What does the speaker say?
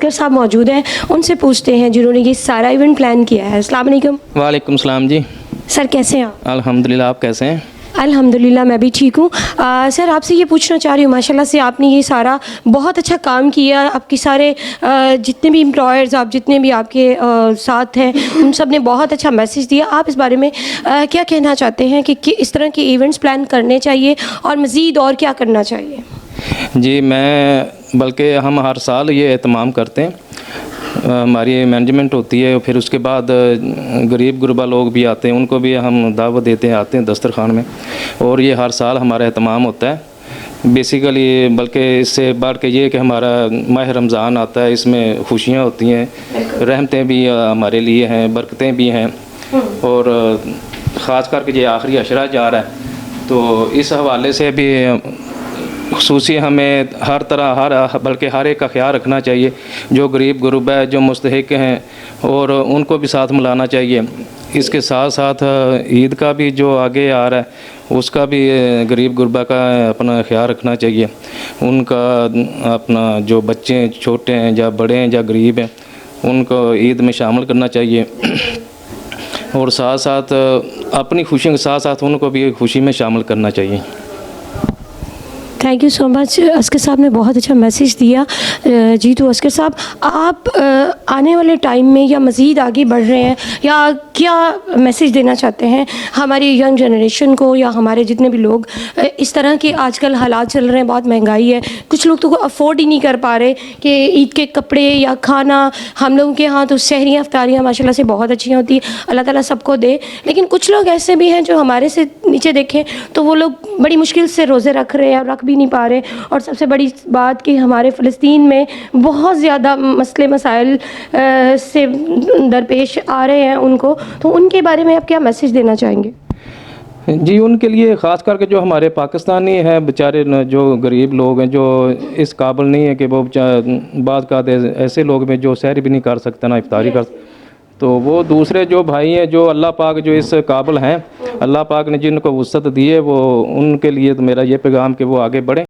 Speaker صاحب موجود ہیں, ان سے پوچھتے ہیں جنہوں نے یہ سارا ایونٹ پلان کیا ہے. السلام علیکم. وعلیکم السلام جی. سر کیسے ہیں آپ؟ الحمدللہ, آپ کیسے ہیں؟ الحمدللہ میں بھی ٹھیک ہوں. سر آپ سے یہ پوچھنا چاہ رہی ہوں, ماشاءاللہ سے آپ نے یہ سارا بہت اچھا کام کیا. آپ کے سارے جتنے بھی امپلائرز, آپ جتنے بھی آپ کے ساتھ ہیں, ان سب نے بہت اچھا میسیج دیا. آپ اس بارے میں کیا کہنا چاہتے ہیں کہ اس طرح کے ایونٹس پلان کرنے چاہیے اور مزید اور کیا کرنا چاہیے؟ جی بلکہ ہم ہر سال یہ اہتمام کرتے ہیں. ہماری مینجمنٹ ہوتی ہے, پھر اس کے بعد غریب غربا لوگ بھی آتے ہیں, ان کو بھی ہم دعوت دیتے ہیں, آتے ہیں دسترخوان میں, اور یہ ہر سال ہمارا اہتمام ہوتا ہے بیسیکلی. بلکہ اس سے بڑھ کے یہ کہ ہمارا ماہ رمضان آتا ہے, اس میں خوشیاں ہوتی ہیں, رحمتیں بھی ہمارے لیے ہیں, برکتیں بھی ہیں, اور خاص کر کے یہ آخری عشرہ جا رہا ہے, تو اس حوالے سے بھی خصوصی ہمیں ہر طرح بلکہ ہر ایک کا خیال رکھنا چاہیے. جو غریب غربا ہے, جو مستحق ہیں, اور ان کو بھی ساتھ ملانا چاہیے. اس کے ساتھ ساتھ عید کا بھی جو آگے آ رہا ہے, اس کا بھی غریب غربا کا اپنا خیال رکھنا چاہیے. ان کا اپنا جو بچے چھوٹے ہیں یا بڑے ہیں یا غریب ہیں, ان کو عید میں شامل کرنا چاہیے, اور ساتھ ساتھ اپنی خوشی کے ساتھ ساتھ ان کو بھی خوشی میں شامل کرنا چاہیے. Thank you so much. Oscar صاحب نے بہت اچھا میسیج دیا. جی تو اسکر صاحب, آپ آنے والے ٹائم میں یا مزید آگے بڑھ رہے ہیں, یا کیا میسیج دینا چاہتے ہیں ہماری ینگ جنریشن کو, یا ہمارے جتنے بھی لوگ اس طرح کے آج کل حالات چل رہے ہیں, بہت مہنگائی ہے, کچھ لوگ تو افورڈ ہی نہیں کر پا رہے کہ عید کے کپڑے یا کھانا. ہم لوگوں کے ہاں تو سحریاں افطاریاں ماشاء اللہ سے بہت اچھی ہوتی ہیں, اللہ تعالیٰ سب کو دے, لیکن کچھ لوگ ایسے بھی ہیں جو ہمارے سے نیچے دیکھیں تو وہ لوگ بڑی مشکل سے روزے رکھ رہے ہیں اور رکھ بھی نہیں پا رہے. اور سب سے بڑی بات کہ ہمارے فلسطین میں بہت زیادہ مسئلے مسائل سے درپیش آ رہے ہیں ان کو, تو ان کے بارے میں آپ کیا میسیج دینا چاہیں گے؟ جی, ان کے لیے خاص کر کے جو ہمارے پاکستانی ہیں بیچارے, جو غریب لوگ ہیں, جو اس قابل نہیں ہے کہ وہ بعض کا ایسے لوگ ہیں جو سحر بھی نہیں کر سکتے, نہ افطاری کر سکتے, تو وہ دوسرے جو بھائی ہیں جو اللہ پاک جو اس قابل ہیں, اللہ پاک نے جن کو وسعت دی ہے, وہ ان کے لیے تو میرا یہ پیغام کہ وہ آگے بڑھیں.